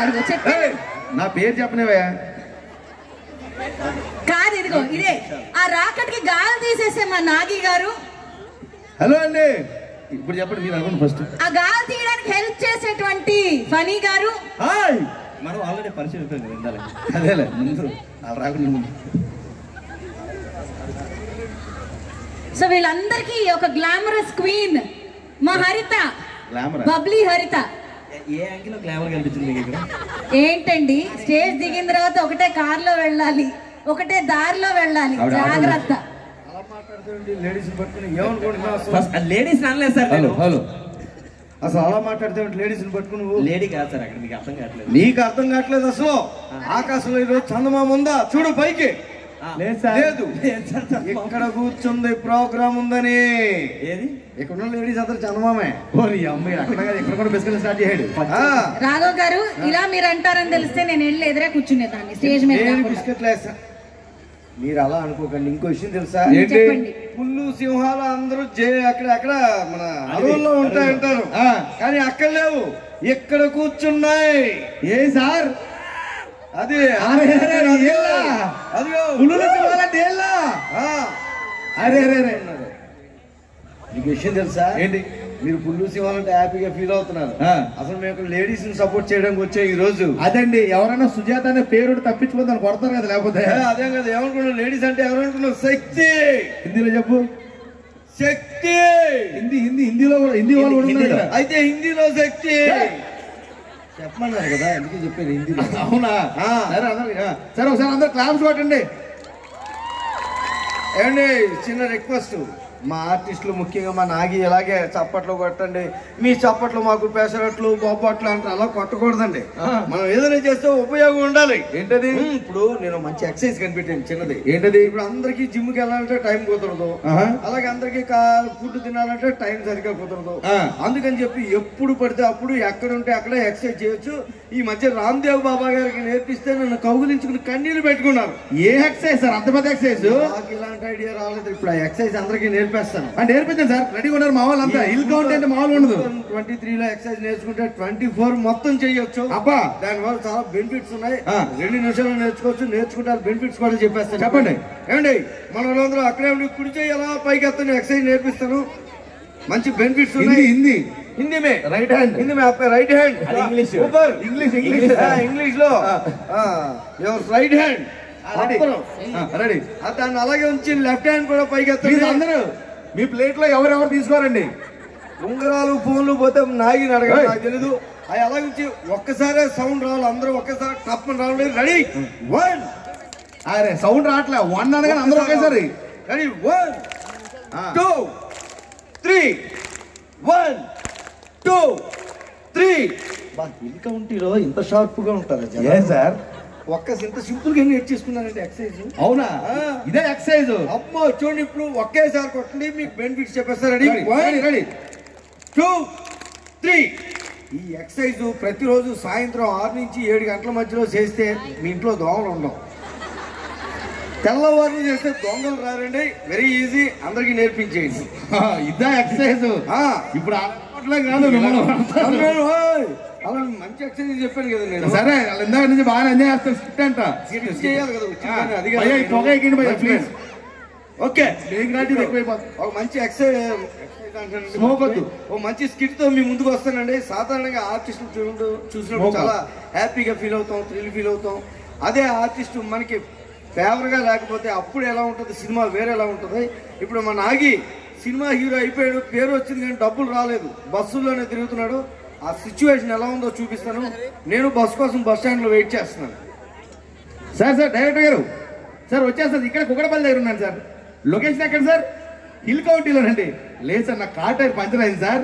అదిగో చెప్పు. నా పేరు చెప్పనివే. కాదు ఇదిగో ఇదే ఆ రాకెట్ కి గాలి తీసేసే మా నాగి గారు. హలో అండి, ఇప్పుడు చెప్పండి మీరు అనుకోండి ఫస్ట్. ఆ గాలి తీయడానికి హెల్ప్ చేసేటువంటి ఫనీ గారు. హాయ్, మనం ఆల్రెడీ పరిచయం అయిపోయింది. అదేలే ముందు అలా రాకుండా ముందు. సో వీళ్ళందరికీ ఒక గ్లామరస్ క్వీన్ మా హరిత, బబ్లీ హరిత. ఏ యాంగిల్ గ్లామర్ కనిపించింది మీకు ఇక్కడ? ఏంటండి స్టేజ్ దిగిన తర్వాత ఒకటే కార్లో వెళ్ళాలి, ఒకటే దారిలో వెళ్ళాలి, జాగ్రత్త. లేడీస్ పట్టుకుని ఏమనుకుంటున్నావు? లేడీస్ అనలేదు సార్. హలో హలో, అసలు అలా మాట్లాడితే లేడీస్ పట్టుకుని లేడీ కాదు సార్, అక్కడ మీకు అర్థం కావట్లేదు. నీకు అర్థం కావట్లేదు. అసలు ఆకాశంలో ఈరోజు చందమామ ఉందా? చూడు పైకి. లేదు, ఇక్కడ కూర్చుంది ప్రోగ్రామ్ ఉందని. ఏది? ఇక్కడ ఉన్న లేడీస్ అందరూ చందమామే. అమ్మాయి అక్కడ ఇక్కడ కూడా బిస్కెట్ స్టార్ట్ చేయడు. రాఘవ్ గారు ఇలా మీరు అంటారని తెలిస్తే నేను వెళ్ళి ఎదురే కూర్చునేదాన్ని స్టేజ్ మీద. బిస్కెట్లు వేస్తా, మీరు అలా అనుకోకండి. ఇంకో విషయం తెలుసా? పుల్లు సింహాలు అందరూ అక్కడ మన అడవుల్లో ఉంటాయంటారు, కానీ అక్కడ లేవు, ఇక్కడ కూర్చున్నాయి. ఏ సార్ అది? మీకు విషయం తెలుసా? ఏంటి? మీరు పుల్లు సింహాలంటే హ్యాపీగా ఫీల్ అవుతున్నారు. అసలు మేము లేడీస్ ని సపోర్ట్ చేయడానికి వచ్చాయి ఈ రోజు. అదండి, ఎవరైనా సుజాత అనే పేరు తప్పించుకుందని కొడతారు కదా, లేకపోతే అదే కదా. ఏమనుకున్నావు? లేడీస్ అంటే ఎవరనుకున్నావు? శక్తి. హిందీలో చెప్పు. శక్తి. హిందీలో కూడా, హిందీ వాళ్ళు కూడా. అయితే హిందీలో శక్తి చెప్పమన్నారు కదా, ఎందుకు చెప్పారు హిందీలో. అవునా? సరే సరే, ఒకసారి అందరు క్లాప్స్ కొట్టండి. ఏమండి, చిన్న రిక్వెస్ట్, మా ఆర్టిస్టులు ముఖ్యంగా మా నాగి ఇలాగే చప్పట్లు కొట్టండి. మీ చప్పట్లు మాకు పెసరట్లు బొబ్బట్లు అంటారు, అలా కొట్టకూడదండి. మనం ఏదైనా చేస్తే ఉపయోగం ఉండాలి. ఏంటది? ఇప్పుడు నేను మంచి ఎక్సర్సైజ్ కనిపెట్టాను చిన్నది. ఏంటది? ఇప్పుడు అందరికి జిమ్కి వెళ్ళాలంటే టైం కుదరదు, అలాగే అందరికి ఫుడ్ తినాలంటే టైం సరిగ్గా కుదరదు. అందుకని చెప్పి ఎప్పుడు పడితే అప్పుడు ఎక్కడుంటే అక్కడ ఎక్సర్సైజ్ చేయొచ్చు. ఈ మధ్య రామ్దేవ్ బాబా గారికి నేర్పిస్తే నన్ను కౌగులించుకుని కన్నీళ్లు పెట్టుకున్నారు. ఏ ఎక్సర్సైజ్ సార్? అంత పెద్ద ఎక్సర్సైజ్ నాకు ఇలాంటి ఐడియా రాలేదు. ఇప్పుడు ఆ ఎక్సర్సైజ్ అందరికీ నేర్పిస్తాను. నేర్పించాను సార్, రెడీగా ఉన్నారు మా వాళ్ళు అంతా. హిల్ కౌంట్ అంటే మామూలు ఉండదు. 23లో ఎక్సర్సైజ్ నేర్చుకుంటే 24 మొత్తం చేయొచ్చు. అబ్బా, దానివల్ల చాలా బెనిఫిట్స్ ఉన్నాయి. 2 నిమిషాలు నేర్చుకోవచ్చు. నేర్చుకుంటే బెనిఫిట్స్ కూడా చెప్పేస్తాను. చెప్పండి. ఏమండి, మన వాళ్ళందరూ అక్కడే ఉండి కుడి చేయి ఎలా పైకి ఎత్తాను ఎక్సర్సైజ్ నేర్పిస్తాను. మంచి బెనిఫిట్స్ ఉన్నాయి. हिंदी में राइट हैंड, हिंदी में आपका राइट हैंड, इंग्लिश ऊपर, इंग्लिश లో యువర్ రైట్ హ్యాండ్ రెడీ. దాన్ని అలాగే ఉంచి లెఫ్ట్ హ్యాండ్ కూడా పైకి ఎత్తండి. అందరూ మీ ప్లేట్ లో ఎవరెవరు తీసుకోరండి. ఉంగరాలు ఫోన్లు పోతే నాగిని అడగండి, నాకు తెలీదు. అవి అలాగే ఉంచి ఒక్కసారి సౌండ్ రావాలి. అందరూ ఒక్కసారి తప్పని రావాలి. రెడీ 1. అరే సౌండ్ రావట్లే. 1 అనగానే అందరూ ఒకేసారి రెడీ. 1 2 3 1 2 3. హిల్ కౌంటీలో ఇంత షార్ప్ గా ఉంటారా సార్? ఇంత సింపుల్ గా నేర్చేసుకున్నారంటే ఎక్సర్సైజ్. అవునా? ఇదే ఎక్సర్సైజ్. అమ్మో చూడండి, ఇప్పుడు ఒకేసారి కొట్టండి, మీకు బెనిఫిట్స్ చెప్పేస్తారు. రెడీ 1 2 3. ఈ ఎక్సర్సైజ్ ప్రతిరోజు సాయంత్రం 6 నుంచి 7 గంటల మధ్యలో చేస్తే మీ ఇంట్లో దోమలు ఉండవు. తెల్లవారు చేస్తే దొంగలు రారండి. వెరీ ఈజీ, అందరికి నేర్పించేయండి. ఇదే ఎక్సర్సైజ్. ఇప్పుడు అలా మంచి ఎక్సర్సైజ్ చెప్పాను కదా నేను. సరే, ఇందాక నుంచి బాగా ఎంజాయ్ చేస్తాను. స్కిట్ అంట చేయాలి కదా. ప్లీజ్ ఓకే, ఒక మంచి ఎక్సర్సైజ్ స్మోక్ వద్దు. ఓ మంచి స్కిట్ తో మీ ముందుకు వస్తానండి. సాధారణంగా ఆర్టిస్టులు చూసినప్పుడు చాలా హ్యాపీగా ఫీల్ అవుతాం, థ్రిల్ ఫీల్ అవుతాం. అదే ఆర్టిస్టు మనకి ఫేవర్ గా లేకపోతే అప్పుడు ఎలా ఉంటుంది, సినిమా వేరేలా ఉంటుంది. ఇప్పుడు మన నాగి సినిమా హీరో అయిపోయాడు, పేరు వచ్చింది కానీ డబ్బులు రాలేదు, బస్సుల్లోనే తిరుగుతున్నాడు. ఆ సిచ్యువేషన్ ఎలా ఉందో చూపిస్తాను. నేను బస్సు కోసం బస్ స్టాండ్ లో వెయిట్ చేస్తున్నాను. సార్ డైరెక్టర్ గారు సార్ వచ్చేస్తారు. ఇక్కడ కుక్కడపల్లి దగ్గర ఉన్నాను సార్. లొకేషన్ ఎక్కడ సార్? హిల్ కౌంటీలోనండి. లేదు సార్, నాకు కార్ టైర్ పంచర్ అయింది సార్,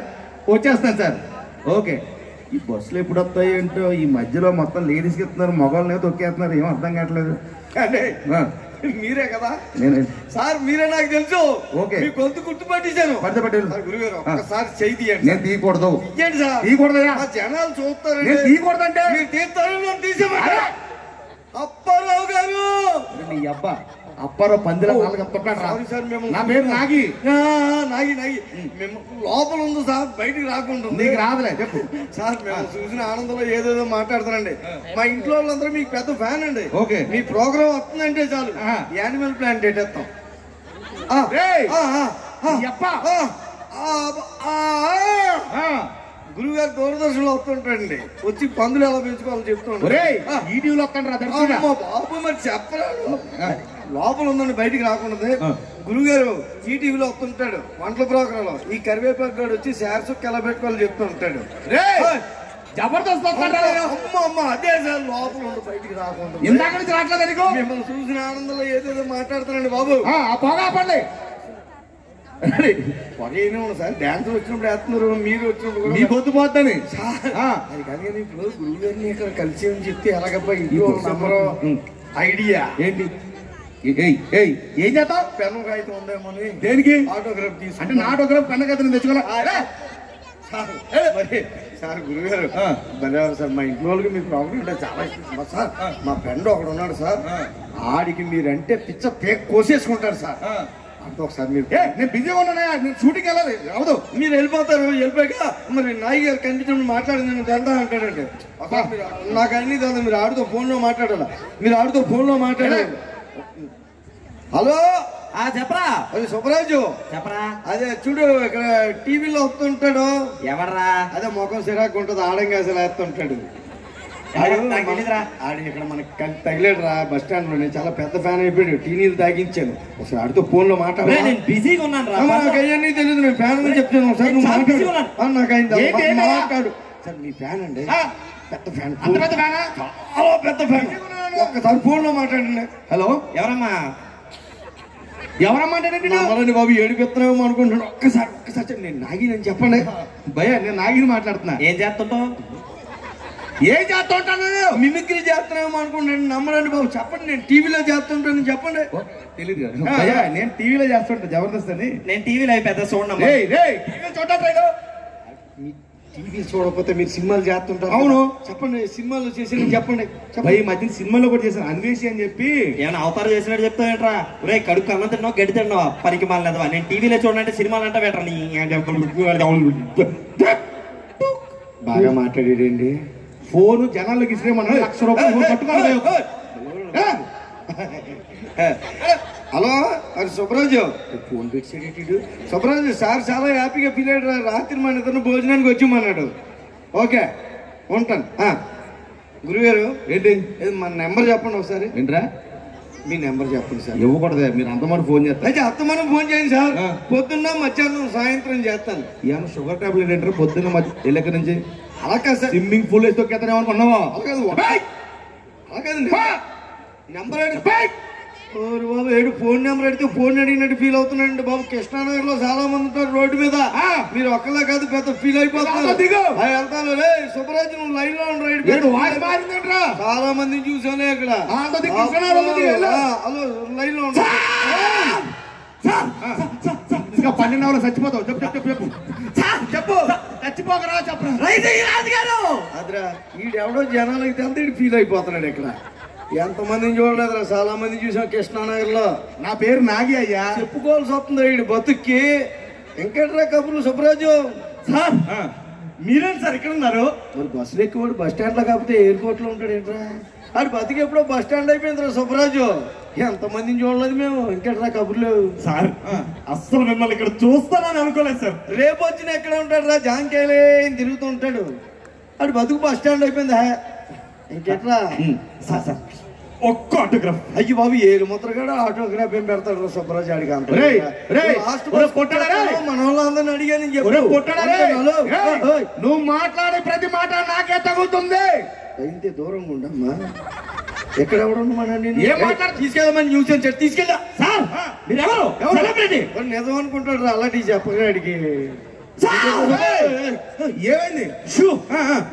వచ్చేస్తాను సార్. ఓకే. ఈ బస్సులు ఎప్పుడు వస్తాయి ఏంటో, ఈ మధ్యలో మొత్తం లేడీస్కి ఇస్తున్నారు, మగవాళ్ళనే తొక్కేస్తున్నారు, ఏం అర్థం కావట్లేదు. మీరే కదా సార్? మీరే నాకు తెలుసు. ఓకే, మీ గొంతు గుర్తుపట్టేశాను. గురుగారు ఒక్కసారి చెయ్యి తీయండి. నేను తీయకూడదు. తీయండి సార్. తీయకూడదు, జనాలు చూస్తారు. తీయకూడదంటే మీరు తీస్తారు, తీసేమంటారా? అప్పారావు గారు నీ అబ్బా అప్పారో పందిల నా పేరు నాగి. నాగి నాగి మేము లోపల ఉంది సార్, బయటికి రాకుండా. నీకు రాదులే చెప్పు సార్. మేము చూసిన ఆనందంలో ఏదేదో మాట్లాడుతానండి. మా ఇంట్లో వాళ్ళందరూ మీకు పెద్ద ఫ్యాన్ అండి. ఓకే, మీ ప్రోగ్రామ్ వస్తుందంటే చాలు యానిమల్ ప్లాంట్ ఎట్టేస్తాం. గురువుగారు దూరదర్శన్లో వస్తుంటాడండి, వచ్చి పందులు ఎలా పెంచుకోవాలో చెప్తుంటాడు. బాబు మరి చెప్పరాడు, లోపల ఉందండి బయటికి రాకుండా. గురువుగారు ఈటీవీలో వస్తుంటాడు వంటల ప్రోగ్రామ్ లో. ఈ కరివేపాకు గారు వచ్చి శారసుక్ ఎలా పెట్టుకోవాలో చెప్తూ ఉంటాడు. జబర్దస్త్ అమ్మ అదే సార్, లోపల ఉండి బయటికి రాకుండా. ఇందాక నుంచి రావట్లేదు మిమ్మల్ని చూసిన ఆనందంలో ఏదేదో మాట్లాడుతానండి బాబు. పోగాపండి పొగేనే ఉంది సార్. డాన్స్ వచ్చినప్పుడు వేస్తున్నారు, మీరు వచ్చినప్పుడు మీ పొద్దు పోద్దని. అది కానీ ఇప్పుడు గురువు గారిని ఇక్కడ కలిసి అని చెప్తే ఎలాగబ్బా ఇంట్లో నంబరు ఐడియా ఏంటి? ఏం చేస్తావు? పెన్ను కాగితం ఉందేమో అని. దేనికి? ఆటోగ్రాఫ్ తీసుకు. అంటే నా ఆటోగ్రాఫ్ పెన్ను కాగితం తెచ్చుకోవాలి సార్. గురుగారు ధన్యవాదాలు సార్. మా ఇంట్లో వాళ్ళకి మీ ప్రాబ్లం అంటే చాలా ఇష్టం సార్. మా ఫ్రెండ్ ఒకడు ఉన్నాడు సార్, ఆడికి మీరంటే పిచ్చ పేక్ కోసేసుకుంటారు సార్. అంటే ఒకసారి మీరు, నేను బిజీగా ఉన్నా, నేను షూటింగ్ వెళ్ళాలి, అవదు. మీరు వెళ్ళిపోతారు. వెళ్ళిపోయాక మరి నాయి గారు కనిపించినప్పుడు మాట్లాడింది నేను తెలుదా అంటాడంటే. నాకు అన్ని తెలుదు, మీరు ఆడితో ఫోన్లో మాట్లాడాలా, మీరు ఆడితో ఫోన్లో మాట్లాడాలి. హలో చెప్పరా. అది సుబ్బరాజు చెప్పరా. అదే చూడు ఇక్కడ టీవీలో వస్తుంటాడు. ఎవర్రా? అదే ముఖం సిరాకు ఉంటుంది, ఆడంగా అసలు వేస్తుంటాడు. ఆడు ఇక్కడ మనకి తగిలేడు రా బస్ స్టాండ్ లో. నేను చాలా పెద్ద ఫ్యాన్ అయిపోయాడు, టీనీలు తాగించాను. ఒకసారి ఆడితో ఫోన్ లో మాట్లాడాలి. బిజీగా ఉన్నాను రా. నాకు అవన్నీ తెలియదు, నేను ఫ్యాన్ అని చెప్తాను. ఒకసారి నువ్వు నాకు అయింది మాట్లాడు సార్. మీ ఫ్యాన్ అండి, పెద్ద ఫ్యాన్, చాలా పెద్ద ఫ్యాన్. ఒక్కసారి ఫోన్ లో మాట్లాడండి. హలో, ఎవరమ్మా? ఎవరమ్మంటే బాబు ఏడిపిస్తున్నామో అనుకుంటున్నాడు. ఒక్కసారి నేను నాగినని చెప్పండి. భయ్యా, నేను నాగిని మాట్లాడుతున్నా. ఏం చేస్తుంటావు? ఏం చేస్తుంటాను? మిమిక్రీ చేస్తున్నామో అనుకుంటున్నాను. నమ్మరండి బాబు, చెప్పండి. నేను టీవీలో చేస్తుంటాను, చెప్పండి. తెలియదు భయ్యా, నేను టీవీలో చేస్తుంటా జబర్దస్త్ అని. నేను టీవీలో పెద్ద చూడండి. టీవీ చూడకపోతే మీరు సినిమాలు చేస్తుంటారు. అవును, చెప్పండి. సినిమాలు చేసి చెప్పండి. ఈ మధ్య సినిమాలో కూడా చేశాను, అన్వేషి అని చెప్పి. ఏమైనా అవతారం చేసినట్టు చెప్తావేంట్రా? రే కడుపు అన్నం తిన్నావు, గడ్డి తిన్నావా, పనికి మాలేదవా? నేను టీవీలో చూడండి సినిమాలు అంటే పెట్టరా నీ. బాగా మాట్లాడేడండి. ఫోన్ జనాల్లోకి ఇసిరేమన్నా ₹1,00,000 పట్టుకోవాలి. హలో, అది సుబ్బరాజు. ఫోన్ పెట్టాడు సుబ్బరాజు. సార్ చాలా హ్యాపీగా ఫీల్ అయ్యాడు. రాత్రి మన ఇద్దరు భోజనానికి వచ్చామన్నాడు. ఓకే ఉంటాను. గురుగారు ఏంటి? మన నెంబర్ చెప్పండి ఒకసారి. ఏంట్రా? మీ నెంబర్ చెప్పండి సార్. ఇవ్వకూడదే, మీరు అంతమంది ఫోన్ చేస్తారు. అయితే అంతమంది ఫోన్ చేయండి సార్. పొద్దున్న మధ్యాహ్నం సాయంత్రం చేస్తాను. ఏమన్నా షుగర్ టాబ్లెట్ ఏంటారు పొద్దున్న ఎల్లెక్కడి నుంచి? అలా కాదు సార్, స్విమ్మింగ్ పూల్ వేసి తొక్కేతనేమనుకున్నావా? అలాగేదండి. నెంబర్ బాబు ఏడు ఫోన్ నెంబర్ అడిగితే ఫోన్ అడిగినట్టు ఫీల్ అవుతున్నాడండి బాబు. కృష్ణానగర్ లో చాలా మంది ఉంటారు రోడ్డు మీద. మీరు ఒక్కలా కాదు పెద్ద ఫీల్ అయిపోతున్నారు. వెళ్తాను. రే సుబ్బరాజు, నువ్వు లైన్ లో చాలా మందిని చూసానే ఇక్కడ. హలో, లైన్ లో ఉంటా. 12 అవర్లు చచ్చిపోతావు. చెప్పు చెప్పు చెప్పు చెప్పు చచ్చిపోకరా చెప్పరా. అదిరా ఈడెవడో జనాలకి తెలితే ఫీల్ అయిపోతున్నాడు ఇక్కడ. ఎంతమందిని చూడలేదురా, చాలా మంది చూసాం కృష్ణానగర్ లో. నా పేరు నాగి అయ్యా. చెప్పుకోవాల్సి వస్తుంది వీడి బతుక్కి. ఇంకెట్రా కబుర్లు సుబ్బరాజు. సార్ మీరేంటి సార్ ఇక్కడ ఉన్నారు? మరి బస్సులు ఎక్కివాడు బస్ స్టాండ్ లో కాకపోతే ఎయిర్పోర్ట్ లో ఉంటాడు ఏంట్రా? ఆడు బతికి ఎప్పుడో బస్ స్టాండ్ అయిపోయిందిరా సుబ్బరాజు. ఎంతమందిని చూడలేదు మేము. ఇంకెట్రా కబుర్లు. సార్ అస్సలు మిమ్మల్ని ఇక్కడ చూస్తానని అనుకోలేదు సార్. రేపు వచ్చిన ఎక్కడ ఉంటాడు రా, జాంకాయలే తిరుగుతూ ఉంటాడు. ఆడు బతుకు బస్ స్టాండ్ అయిపోయింది. ఇంకెట్రా? ఒక్క ఆటోగ్రాఫ్. అయ్యి బాబు, ఏడు ముద్రగాడు ఆటోగ్రాఫ్ ఏం పెడతాడు సుబ్బరాజు ఆడికి. మన వాళ్ళందరినీ అడిగాను చెప్పు. నువ్వు మాట్లాడే ప్రతి మాట నాకే తగులుతుంది. ఇంతే దూరంగా ఉండమ్మా. ఎక్కడ తీసుకెళ్ళమని న్యూస్ అని తీసుకెళ్ళా. సార్ మీరెవరు? నిజం అనుకుంటాడు రా, అలాంటి చెప్పగా అడిగి. ఏమైంది?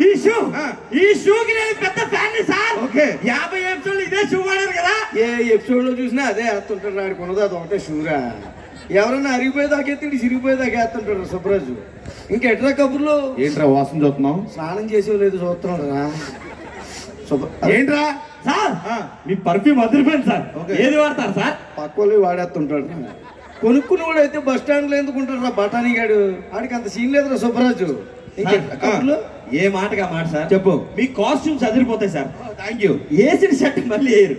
ఈ షూకి నేను పెద్ద ఫ్యాన్ సార్. ఓకే, 50 ఎపిసోడ్లు ఇదే షూ వాడారు కదా. ఏ ఎపిసోడ్ లో చూసినా అదే వేస్తుంటాడు. ఆడుకున్నది అది ఒకటే షూరా. ఎవరన్నా అరిగిపోయేదాకేస్తాడు, సిరిగిపోయేదాకా వేస్తుంటాడు సుబ్బరాజు. ఇంకెట్రా కబుర్లు? ఏంట్రా వాసన చూస్తున్నావు? స్నానం చేసే లేదు చూస్తున్నాడు రా. ఏంట్రా సార్ ఆ. మీ పర్ఫ్యూమ్ అదిరిపోయింది సార్. ఓకే. ఏది వాడతారు సార్? పక్కలు వాడేస్తుంటాడు. కొనుక్కుని కూడా అయితే బస్ స్టాండ్ లో ఎందుకుంటాడు రా బఠానీ గాడు, ఆడికి అంత సీన్ లేదురా సుబ్బరాజు. కబుర్లు ఏ మాటగా మాట సార్. చెప్పు. మీ కాస్ట్యూమ్స్ అదిరిపోతాయి sir. Thank you. AC shirt మళ్ళీ వేయరు.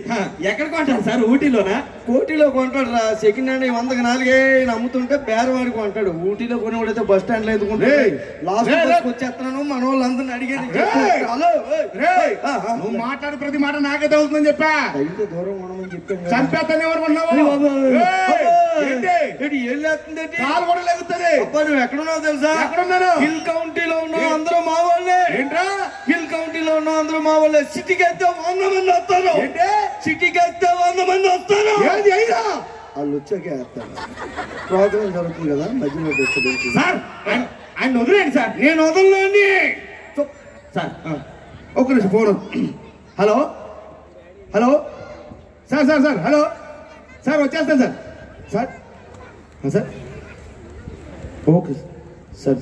ఎక్కడ కొంటారు సార్? ఊటీలోనా? కోటిలో కొంటాడు రా, సెకండ్ హ్యాండ్ 100కి 4 అమ్ముతుంటే బేరవాడికి కొంటాడు. ఊటీలో కొనివాడైతే బస్ స్టాండ్ లో ఎందుకుంటాడు? రేయ్. లాస్ట్ రేయ్. బస్కి వచ్చేస్తున్నాను, మన వాళ్ళందరినీ అడిగేది. రేయ్. హలో రేయ్, నువ్వు మాట్లాడే ప్రతి మాట నాకే తగులుతుందని చెప్పా. ఇంత దూరం ఉండమని చెప్పాను కదా. చంపేస్తాను ఎవరు ఉన్నావు? అయ్య బాబోయ్. ఏంటి? ఏంటి ఏం లేస్తుంది ఏంటి? కాలు కూడా లేగుతుంది. అబ్బా నువ్వు ఎక్కడున్నావు తెలుసా? ఎక్కడున్నాను? హిల్ కౌంటీలో ఉన్నావు, అందరూ మా వాళ్ళే. ఏంట్రా? హిల్ కౌంటీలో ఉన్నావు, అందరూ మా వాళ్ళే. సిటీకి వెళ్తే 100 మంది వస్తారు. ఏంటి? సిటీకి వెళ్తే 100 మంది వస్తారు. ఏది అయినా వాళ్ళు వచ్చాకే వేస్తారు. ప్రోగ్రామ్ జరుగుతుంది కదా, మధ్యలో డిస్టర్బెన్స్. సార్ ఆయన వదిలేండి సార్. నేను వదలండి. సార్ ఒక్క నిమిషం phone. Hello hello sir sir sir hello sir వచ్చేస్తాను sir. Sir sir okay sir.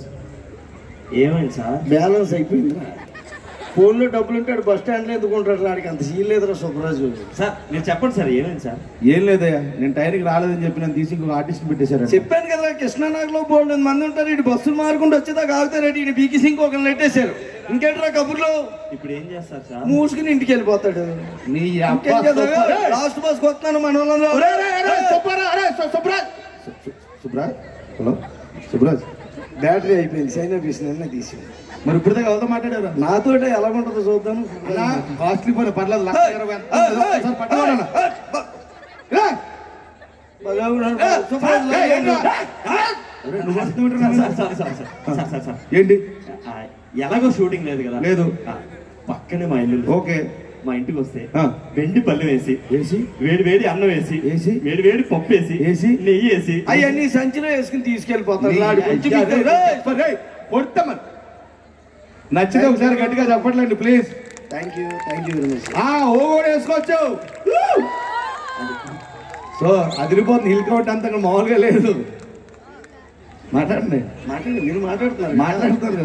ఏమైంది సార్? బ్యాలెన్స్ అయిపోయింది. ఫోన్లో డబ్బులు ఉంటాడు, బస్ స్టాండ్ లో ఎందుకుంటాడు? వాడికి అంత సీన్ లేదురా సుబ్బరాజు. సార్ మీరు చెప్పండి సార్, ఏమైంది సార్? ఏం లేదయ్యా, నేను టైర్కి రాలేదని చెప్పి నన్ను తీసి ఇంకొక ఆర్టిస్ట్ పెట్టేశారు. చెప్పాను కదా, కృష్ణానగర్ లో 400 మంది ఉంటారు. ఇటు బస్సులు మారుకుంటూ వచ్చేదాకా ఆగుతారు. ఇటు బీకిసి ఇంకొకరిని నెట్టేశారు. ఇంకేంట్రా కబుర్లో? ఇప్పుడు ఏం చేస్తారు సార్? మూసుకుని ఇంటికి వెళ్ళిపోతాడు. నీ ఇంకేం చేద్దాం? లాస్ట్ బస్కి వస్తున్నాను మన వాళ్ళందరూ. సుబ్రాజ్ హలో సుబ్రాజ్, బ్యాటరీ అయిపోయింది, సైన్ ఆఫ్ చేసిన తీసి. మరి ఇప్పుడు దాకా ఎవరితో మాట్లాడారా? నాతో ఎలాగుంటుందో చూద్దాను. కాస్ట్లీ పోయిన పర్లేదు, 1,20,000 ఒకసారి పట్టుకోవాలన్నా. నువ్వు వస్తున్నావు sir sir sir sir sir sir ఏంటి? ఎలాగో షూటింగ్ లేదు కదా. లేదు. పక్కనే మా ఇల్లు. ఓకే. మా ఇంటికి వస్తే ఆ. వెండి పళ్ళు వేసి వేసి వేడి వేడి అన్నం వేసి వేసి వేడి వేడి పప్పు వేసి వేసి నెయ్యి వేసి అవన్నీ సంచిలో వేసుకుని తీసుకెళ్ళిపోతారు. కొడతామని నచ్చితే ఒకసారి గట్టిగా చెప్పట్లేండి please. Thank you very much. ఓ కూడా వేసుకోవచ్చు. సో అదిరిపోతుంది. హిల్ కౌంట్ అంత మామూలుగా లేదు. మాట్లాడండి. మాట్లాడండి, మీరు మాట్లాడుతున్నారు. మాట్లాడుతారు.